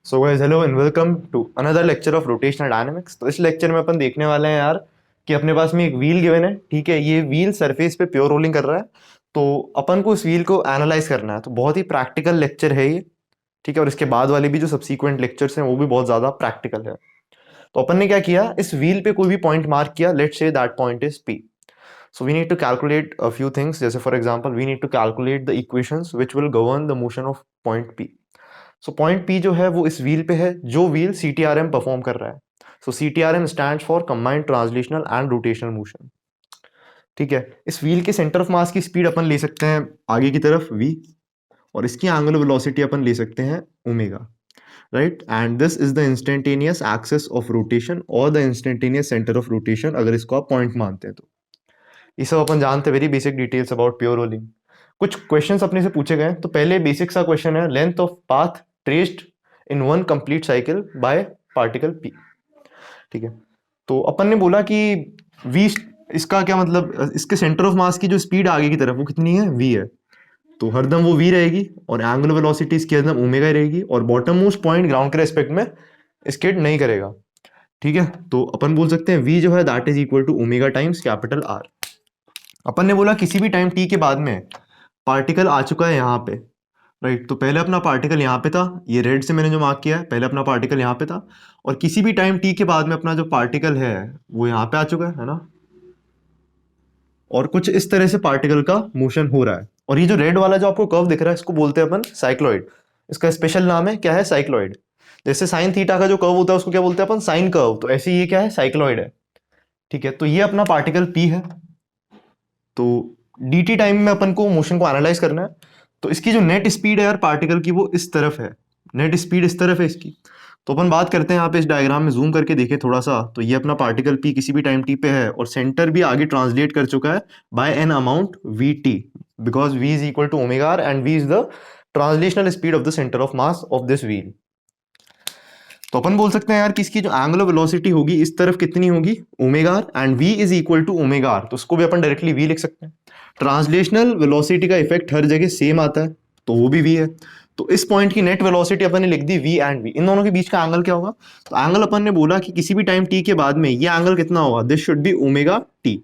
So guys hello and welcome to another lecture of rotational dynamics. तो इस lecture में अपन देखने वाले हैं यार कि अपने पास में एक व्हील गिवन है। ठीक है, ये व्हील सरफेस पे प्योर रोलिंग कर रहा है, तो अपन को इस व्हील को एनालाइज करना है। तो बहुत ही प्रैक्टिकल लेक्चर है ये। ठीक है, और इसके बाद वाले भी जो सब्सीक्वेंट लेक्चर्स हैं वो भी बहुत ज़्यादा प्रैक्टिकल है। तो अपन ने क्या किया, इस व्हील पे कोई भी पॉइंट मार्क किया, let's say that point is P. So we need to calculate a few things, जैसे for example we need to calculate the equations which will govern the motion of point P. So point P जो है वो इस wheel पे है, जो wheel सीटीआरएम perform कर रहा है। So CTRM stands for combined translational and rotational motion. ठीक है, इस व्हील के सेंटर ऑफ मास की स्पीड अपन ले सकते हैं आगे की तरफ v, और इसकी एंगुलर वेलोसिटी अपन ले सकते हैं omega, right. And this is the instantaneous axis of rotation और the instantaneous centre of rotation, अगर इसको आप पॉइंट मानते हैं तो। ये सब अपन जानते हैं, very basic details about pure rolling. कुछ क्वेश्चंस अपने से पूछे गए हैं। तो पहले बेसिक सा क्वेश्चन है, length of path traced in one complete cycle by particle P. ठीक है, तो अपन ने बोला कि v, इसका क्या मतलब, इसके सेंटर ऑफ मास की जो स्पीड आगे की तरफ वो कितनी है, v है। तो हरदम वो v रहेगी और एंगुलर वेलोसिटी इसकी हरदम ओमेगा ही रहेगी, और बॉटम मोस्ट पॉइंट ग्राउंड के रेस्पेक्ट में स्किड नहीं करेगा। ठीक है, तो अपन बोल सकते हैं v जो है that is equal to omega times capital R. अपन ने बोला किसी भी टाइम t के बाद में पार्टिकल आ चुका है यहाँ पे, राइट। तो पहले अपना पार्टिकल यहाँ पे था, ये रेड से मैंने जो मार्क किया है, पहले अपना पार्टिकल यहाँ पे था, और किसी भी टाइम t के बाद में अपना जो पार्टिकल है वो यहाँ पे आ चुका है ना। और कुछ इस तरह से पार्टिकल का मोशन हो रहा है, और ये जो रेड वाला जो आपको कर्व दिख रहा है इसको बोलते हैं अपन साइक्लॉइड। इसका स्पेशल नाम है क्या है, साइक्लॉइड। जैसे साइन थीटा का जो कर्व होता है उसको क्या बोलते हैं अपन, साइन कर्व। तो ऐसे ये क्या है, साइक्लॉइड है। ठीक है, तो ये अपना पार्टिकल p है। तो dt टाइम में अपन को मोशन को एनालाइज करना है। तो इसकी जो नेट स्पीड है यार पार्टिकल की वो इस तरफ है, नेट स्पीड इस तरफ है इसकी। तो अपन बात करते हैं यहाँ पे इस डायग्राम में, जूम करके देखें थोड़ा सा, तो ये अपना पार्टिकल p किसी भी टाइम t पे है, और सेंटर भी आगे ट्रांसलेट कर चुका है by an amount vt, because v is equal to omega R and v is the translational speed of the centre of mass of this wheel. तो अपन बोल सकते हैं यार कि इसकी जो एंगुलर वेलोसिटी होगी इस तरफ कितनी होगी, omega R, and v is equal to omega R. तो उसको भी अपन डायरेक्टली v लिख सकते हैं। ट्रांसलेशनल वेलोसिटी का इफेक्ट हर जगह सेम आता है, तो वो भी v है। तो इस पॉइंट की नेट वेलोसिटी अपन ने लिख दी v एंड v। इन दोनों के बीच का एंगल क्या होगा, तो एंगल अपन ने बोला कि किसी भी टाइम t के बाद में ये एंगल कितना होगा, this should be omega t।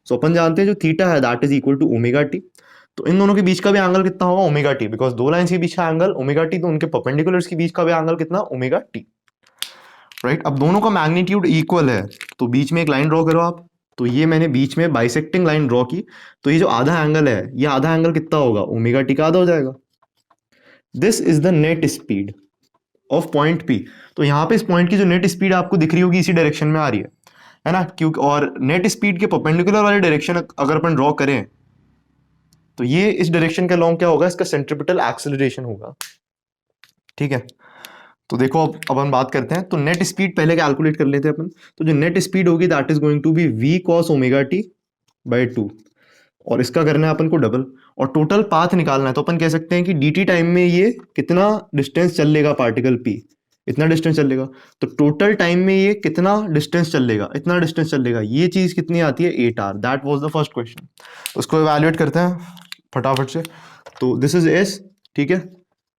So अपन जानते हैं जो थीटा है that is equal to omega t। तो इन दोनों के बीच का भी एंगल कितना होगा, ओमेगा t, बिकॉज दो लाइंस के बीच का एंगल ओमेगा t, तो उनके परपेंडिकुलर्स के बीच का भी एंगल कितना, ओमेगा t, राइट। अब दोनों का मैग्नीट्यूड इक्वल है, तो बीच में एक लाइन ड्रॉ करो आप। तो ये मैंने बीच में बाइसेक्टिंग लाइन ड्रॉ की, तो ये जो आधा एंगल है, ये आधा एंगल कितना होगा, ओमेगा टी का आधा हो जाएगा। This is the net speed of point P. तो यहाँ पे इस पॉइंट की जो नेट स्पीड आपको दिख रही होगी इसी डायरेक्शन में आ रही है ना, क्योंकि और नेट स्पीड के परपेंडिकुलर वाले डायरेक्शन अगर अपन ड्रॉ करें, तो ये इस डायरेक्शन के लॉन्ग क्या होगा, इसका सेंट्रिपिटल एक्सेलरेशन होगा। ठीक है, तो देखो अब अपन बात करते हैं। तो नेट स्पीड पहले कैलकुलेट कर लेते हैं अपन। तो जो नेट स्पीड होगी that is going to be v cos omega T by 2, और इसका करना है अपन को डबल, और टोटल पाथ निकालना है। तो अपन कह सकते हैं कि dt टाइम में ये कितना डिस्टेंस चल लेगा, पार्टिकल p इतना डिस्टेंस चल लेगा। तो टोटल टाइम में ये कितना डिस्टेंस चल लेगा, इतना डिस्टेंस चल लेगा। ये चीज कितनी आती है, 8 R. That was the first question. उसको इवैल्यूएट करते हैं फटाफट से। तो दिस इज s, ठीक है।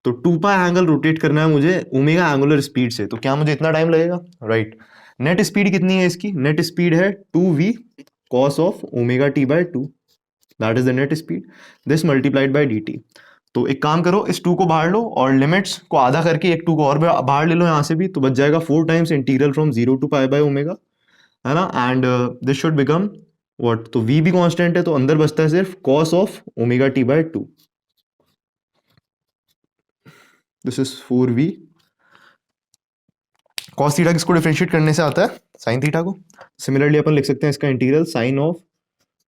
तो 2 पाई एंगल रोटेट करना है मुझे ओमेगा एंगुलर स्पीड से, तो क्या मुझे इतना टाइम लगेगा, राइट। नेट स्पीड कितनी है इसकी, नेट स्पीड है 2v cos of omega t by 2, that is the net speed, this multiplied by dt। तो एक काम करो, इस 2 को बाहर लो और लिमिट्स को आधा करके एक 2 को और बाहर ले लो यहाँ से भी, तो बच जाएगा 4 times integral from 0 to pi by omega, है ना। And this should become what, तो v भी कांस्टेंट है, तो अंदर बचता है सिर्फ cos of omega t by 2। This is 4v cos theta किसको डिफरेंशिएट करने से आता है, sin थीटा को। सिमिलरली अपन लिख सकते हैं इसका integral sin of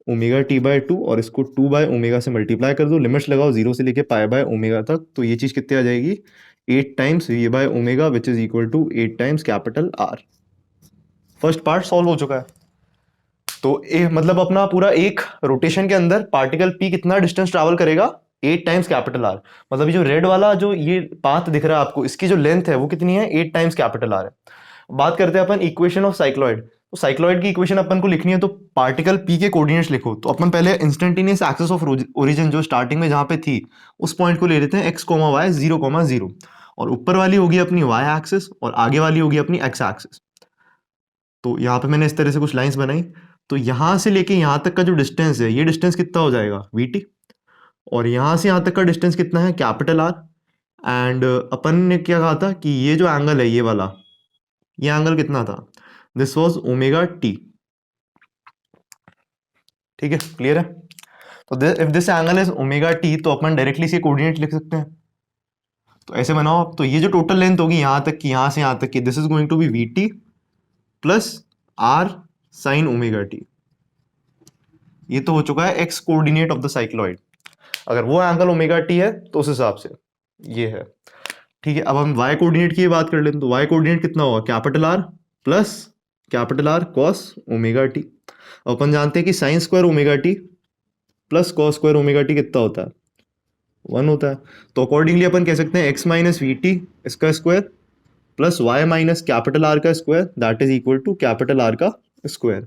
omega t by 2, और इसको 2 बाय ओमेगा से मल्टीप्लाई कर दो, लिमिट्स लगाओ 0 से लेके पाई बाय ओमेगा तक। तो ये चीज कितनी आ जाएगी, 8 times v by omega which is equal to 8 times capital R। First part solve हो चुका है। तो मतलब अपना पूरा एक रोटेशन के अंदर पार्टिकल p कितना डिस्टेंस ट्रैवल करेगा, 8 टाइम्स कैपिटल आर। मतलब ये जो रेड वाला जो ये पाथ दिख रहा है आपको, इसकी जो लेंथ है वो कितनी है, 8 टाइम्स कैपिटल आर है। बात करते हैं अपन इक्वेशन ऑफ साइक्लॉइड। तो साइक्लॉइड की इक्वेशन अपन को लिखनी है, तो पार्टिकल p के कोऑर्डिनेट्स लिखो। तो अपन पहले इंस्टेंटेनियस एक्सिस ऑफ ओरिजिन जो स्टार्टिंग में जहां पे थी उस पॉइंट को ले लेते हैं x, y 0, 0, और ऊपर वाली होगी अपनी वाई एक्सिस और आगे वाली होगी अपनी एक्स एक्सिस। तो यहाँ पे मैंने इस तरह से कुछ लाइंस बनाई। तो यहाँ से लेके यहाँ तक का जो डिस्टेंस है, ये डिस्टेंस कितना हो जाएगा, वी टी। और यहाँ से यहाँ तक का डिस्टेंस कितना है, कैपिटल आर। एंड अपन ने क्या कहा था कि ये जो एंगल है ये वाला, ये एंगल कितना था, दिस वॉज ओमेगा टी। ठीक है, क्लियर है। तो if this angle is omega T, तो अपन डायरेक्टली इसे कोऑर्डिनेट लिख सकते हैं। तो ऐसे बनाओ आप। तो ये जो टोटल लेंथ होगी यहाँ तक की, यहाँ से यहाँ तक की, this is going to be V T plus R sine omega T. ये तो हो चुका है X coordinate of the cycloid. अगर वो एंगल ओमेगा टी है तो उस हिसाब से ये है। ठीक है, अब हम वाई कोऑर्डिनेट की बात कर लेते हैं। तो वाई कोऑर्डिनेट कितना होगा, capital R plus capital R cos omega T. अपन जानते हैं कि sine square omega T plus cos square omega T कितना होता है, 1 होता है। तो अकॉर्डिंगली अपन कह सकते हैं एक्स माइनस वी टी इसका square plus Y minus capital R का square, that is equal to capital R का square.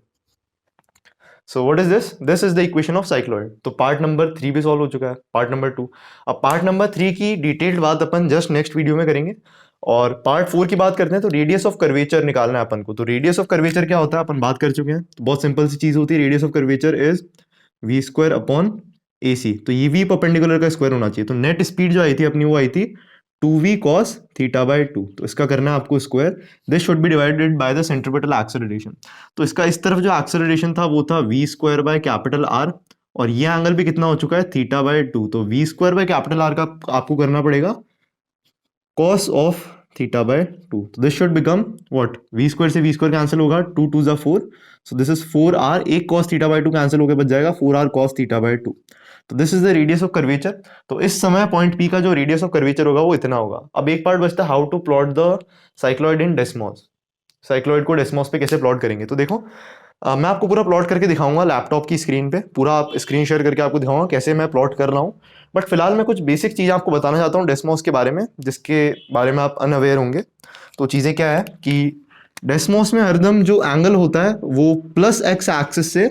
So what is this, this is the equation of cycloid. तो पार्ट नंबर 3 भी solve हो चुका है, part number 2। अब part number 3 की detailed बात अपन जस्ट नेक्स्ट वीडियो में करेंगे। और पार्ट 4 की बात करते हैं। तो रेडियस ऑफ कर्वेचर निकालना है अपन को। तो रेडियस ऑफ कर्वेचर क्या होता है अपन बात कर चुके हैं। तो बहुत सिंपल सी चीज होती है, radius of curvature is V square upon A C. तो ये वी परपेंडिकुलर का स्क्वायर होना चाहिए। तो नेट स्पीड जो आई थी अपनी वो आई थी 2v cos थीटा बाई 2। तो इसका करना है आपको square, this should be divided by the centripetal acceleration. तो इसका इस तरफ जो एक्सेलरेशन था वो था V square by capital R, और ये एंगल भी कितना हो चुका है, थीटा बाई 2। तो V square by capital R का आपको करना पड़ेगा cos ऑफ थीटा बाय 2। तो this should become what, V square से वी स्क्वायर कैंसिल होगा, 2 2 जा 4, सो दिस इज 4r, एक cos थीटा बाय 2 कैंसिल होकर बच जाएगा 4r cos थीटा बाय 2। तो this is the radius of curvature. तो इस समय पॉइंट पी का जो रेडियस ऑफ कर्वेचर होगा वो इतना होगा। अब एक पार्ट बचता है, how to plot the cycloid in Desmos. Cycloid को डेस्मोस पे कैसे प्लॉट करेंगे। तो देखो मैं आपको पूरा प्लॉट करके दिखाऊंगा लैपटॉप की स्क्रीन पे, पूरा आप स्क्रीन शेयर करके आपको दिखाऊंगा कैसे मैं प्लॉट कर रहा हूँ। बट फिलहाल मैं कुछ बेसिक चीज़ आपको बताना चाहता हूँ डेस्मोस के बारे में, जिसके बारे में आप अनअवेयर होंगे। तो चीज़ें क्या है कि डेस्मोस में हरदम जो एंगल होता है वो प्लस एक्स एक्सिस से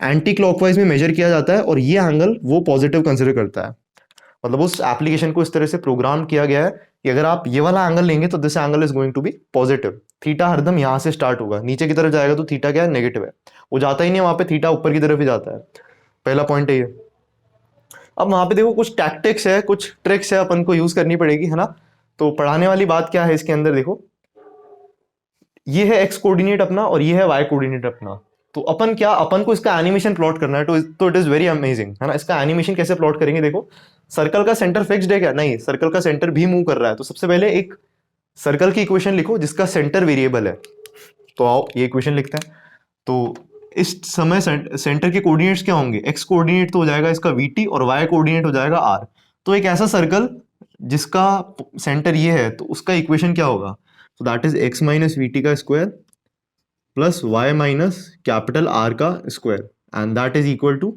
एंटी क्लॉकवाइज में मेजर किया जाता है, और ये एंगल वो पॉजिटिव कंसिडर करता है। मतलब उस एप्लीकेशन को इस तरह से प्रोग्राम किया गया है कि अगर आप ये वाला एंगल लेंगे तो this angle is going to be positive. Theta हरदम यहाँ से स्टार्ट होगा, नीचे की तरफ जाएगा तो थीटा क्या है, नेगेटिव है। वो जाता ही नहीं है वहां पे, थीटा ऊपर की तरफ ही जाता है। पहला पॉइंट है ये। अब वहां पे देखो कुछ टैक्टिक्स है, कुछ ट्रिक्स है अपन को यूज करनी पड़ेगी, है ना। तो पढ़ाने वाली बात क्या है इसके अंदर, देखो ये है एक्स कोऑर्डिनेट अपना और ये है वाई कोऑर्डिनेट अपना। तो अपन क्या, अपन को इसका एनिमेशन प्लॉट करना है। तो इट इज वेरी अमेजिंग, है ना। इसका एनिमेशन कैसे प्लॉट करेंगे, देखो सर्कल का सेंटर फिक्स्ड है क्या, नहीं, सर्कल का सेंटर भी मूव कर रहा है। तो सबसे पहले एक सर्कल की इक्वेशन लिखो जिसका सेंटर वेरिएबल है। तो आओ ये इक्वेशन लिखते हैं। तो इस समय सेंटर के कोऑर्डिनेट्स क्या होंगे, एक्स कोऑर्डिनेट तो हो जाएगा इसका वी और वाई कोऑर्डिनेट हो जाएगा आर। तो एक ऐसा सर्कल जिसका सेंटर ये है तो उसका इक्वेशन क्या होगा, तो that is X minus V T का square plus Y minus capital R का square, and that is equal to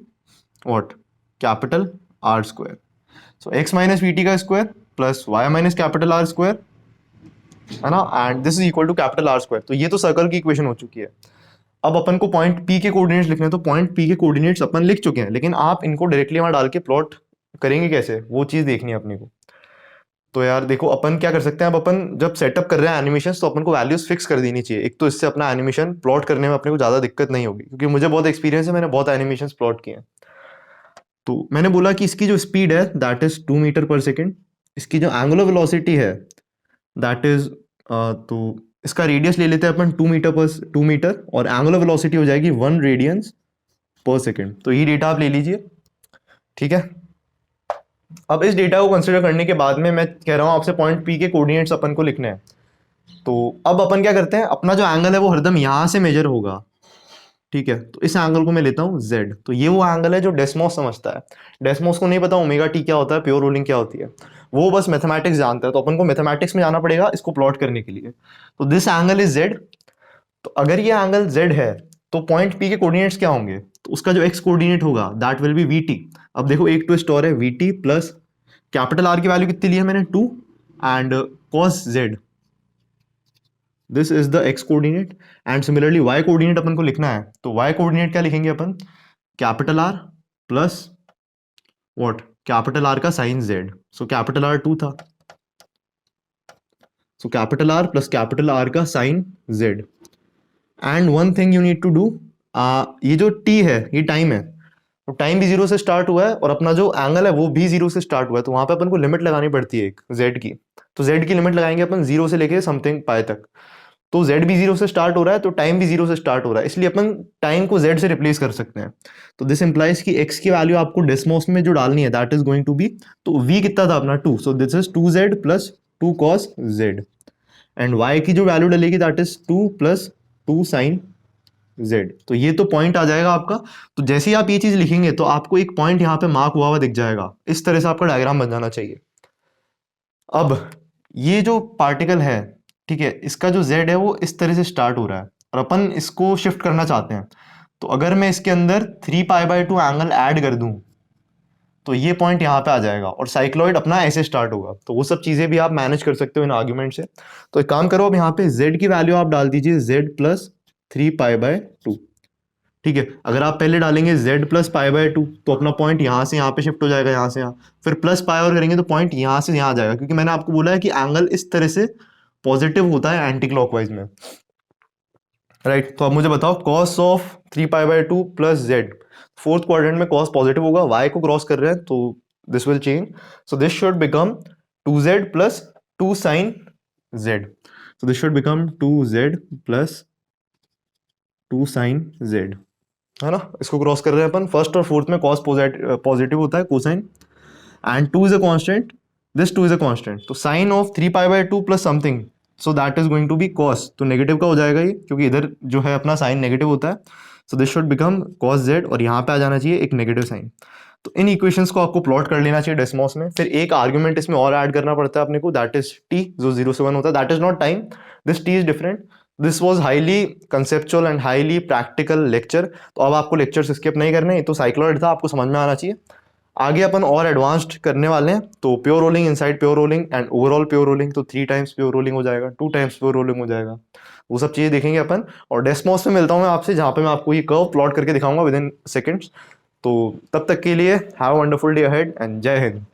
what, capital R square. So X minus V T का square plus Y minus capital R square, है ना, and this is equal to capital R square. तो ये तो circle की equation हो चुकी है। अब अपन को पॉइंट पी के कोऑर्डिनेट्स लिखने हैं। तो पॉइंट पी के कोऑर्डिनेट्स अपन लिख चुके हैं, लेकिन आप इनको डायरेक्टली वहां डाल के प्लॉट करेंगे कैसे, वो चीज देखनी है अपने को। तो यार देखो अपन क्या कर सकते हैं, अब अपन जब सेटअप कर रहे हैं एनिमेशन तो अपन को वैल्यूज फिक्स कर देनी चाहिए। एक तो इससे अपना एनिमेशन प्लॉट करने में अपने को ज्यादा दिक्कत नहीं होगी, क्योंकि मुझे बहुत एक्सपीरियंस है, मैंने बहुत एनिमेशन प्लॉट किए हैं। तो मैंने बोला कि इसकी जो स्पीड है दैट इज 2 मीटर पर सेकेंड, इसकी जो एंगुलर वेलोसिटी है दैट इज तो इसका रेडियस ले लेते हैं अपन 2 मीटर, और एंगुलर वेलोसिटी हो जाएगी 1 रेडियंस पर सेकेंड। तो ये डेटा आप ले लीजिए, ठीक है। अब इस डेटा को कंसिडर करने के बाद में मैं कह रहा हूं आपसे पॉइंट पी के कोऑर्डिनेट्स अपन को लिखने हैं। तो अब अपन क्या करते हैं, अपना जो एंगल है वो हरदम यहां से मेजर होगा, ठीक है। तो इस एंगल को मैं लेता हूं z। तो ये वो एंगल है जो डेस्मोस समझता है। डेस्मोस को नहीं पता ओमेगा टी क्या होता है, प्योर रोलिंग क्या होती है, वो बस मैथमेटिक्स जानता है। तो अपन को मैथमेटिक्स में जाना पड़ेगा इसको प्लॉट करने के लिए। तो दिस एंगल इज z। तो अगर ये एंगल z है तो पॉइंट पी के कोऑर्डिनेट्स क्या होंगे, तो उसका जो x कोऑर्डिनेट होगा that will be V T. अब देखो एक ट्विस्ट और है, V T plus capital R की वैल्यू कितनी ली है मैंने, 2, and cos z, this is the x coordinate. And similarly y coordinate अपन को लिखना है। तो y कोऑर्डिनेट क्या लिखेंगे अपन, capital R plus what, capital R का sine z। So capital R 2 था, so capital R plus capital R का sine Z. And one thing you need to do, ये जो टी है ये टाइम है, तो टाइम भी जीरो से स्टार्ट हुआ है और अपना जो एंगल है वो भी जीरो से स्टार्ट हुआ है, तो वहां पे अपन को लिमिट लगानी पड़ती है एक जेड की। तो जेड की लिमिट लगाएंगे अपन जीरो से लेके समथिंग पाई तक, तो जेड भी जीरो से स्टार्ट हो रहा है तो टाइम भी जीरो से स्टार्ट हो रहा है, इसलिए अपन टाइम को जेड से रिप्लेस कर सकते हैं। तो दिस इंप्लाइज कि एक्स की वैल्यू आपको डेसिमल्स में जो डालनी है that is going to be, तो वी कितना था अपना 2, so this is 2z plus 2 cos z। And y की जो वैल्यू डलेगी that is 2 plus 2 sin z। तो ये तो पॉइंट आ जाएगा आपका। तो जैसे ही आप ये चीज लिखेंगे तो आपको एक पॉइंट यहाँ पे मार्क हुआ हुआ दिख जाएगा, इस तरह से आपका डायग्राम बन जाना चाहिए। अब ये जो पार्टिकल है, ठीक है, इसका जो z है वो इस तरह से स्टार्ट हो रहा है और अपन इसको शिफ्ट करना चाहते हैं। तो अगर मैं इसके अंदर 3π/2 एंगल ऐड कर दूं तो ये पॉइंट यहाँ पे आ जाएगा और साइक्लॉइड अपना ऐसे स्टार्ट होगा। तो वो सब चीजें भी आप मैनेज कर सकते हो इन आर्ग्यूमेंट से। तो एक काम करो, अब यहाँ पे z की वैल्यू आप डाल दीजिए z प्लस 3π/2। ठीक है, अगर आप पहले डालेंगे z प्लस π/2 तो अपना पॉइंट यहाँ से यहाँ पे शिफ्ट हो जाएगा, यहाँ से यहाँ, फिर प्लस पाई और करेंगे तो पॉइंट यहाँ से यहाँ आ जाएगा, क्योंकि मैंने आपको बोला है कि एंगल इस तरह से पॉजिटिव होता है एंटी क्लॉकवाइज में, राइट। तो अब मुझे बताओ cos of 3π/2 plus Z, fourth quadrant में कॉस पॉजिटिव होगा, y को क्रॉस कर रहे हैं तो this will change, so this should become 2z plus 2 sin z। So this should become 2z plus 2 sin z, है ना। इसको क्रॉस कर रहे हैं अपन, फर्स्ट और फोर्थ में कॉस पॉजिटिव होता है cosine, and 2 is a constant, this 2 is a constant, तो sine of 3π/2 plus something, so that is going to be cos, तो नेगेटिव का हो जाएगा ये, क्योंकि इधर जो है अपना साइन नेगेटिव होता है। सो this should become cos Z और यहाँ पे आ जाना चाहिए एक नेगेटिव साइन। तो इन इक्वेशंस को आपको प्लॉट कर लेना चाहिए डेसिमल्स में। फिर एक आर्ग्यूमेंट इसमें और ऐड करना पड़ता है अपने को, दैट इज टी, जो 0 से 1 होता है, that is not time, this T is different. This was highly conceptual and highly practical lecture. तो अब आपको लेक्चर स्किप नहीं करने, तो साइक्लॉइड था, आपको समझ में आना चाहिए। आगे अपन और एडवांस्ड करने वाले हैं, तो pure rolling, inside pure rolling and overall pure rolling, तो 3 टाइम्स प्योर रोलिंग हो जाएगा, 2 टाइम्स प्योर रोलिंग हो जाएगा, वो सब चीज़ें देखेंगे अपन। और डेस्मॉस में मिलता हूँ मैं आपसे, जहाँ पे मैं आपको ये कर्व प्लॉट करके दिखाऊंगा विद इन सेकेंड्स। तो तब तक के लिए have a wonderful day ahead and जय हिंद।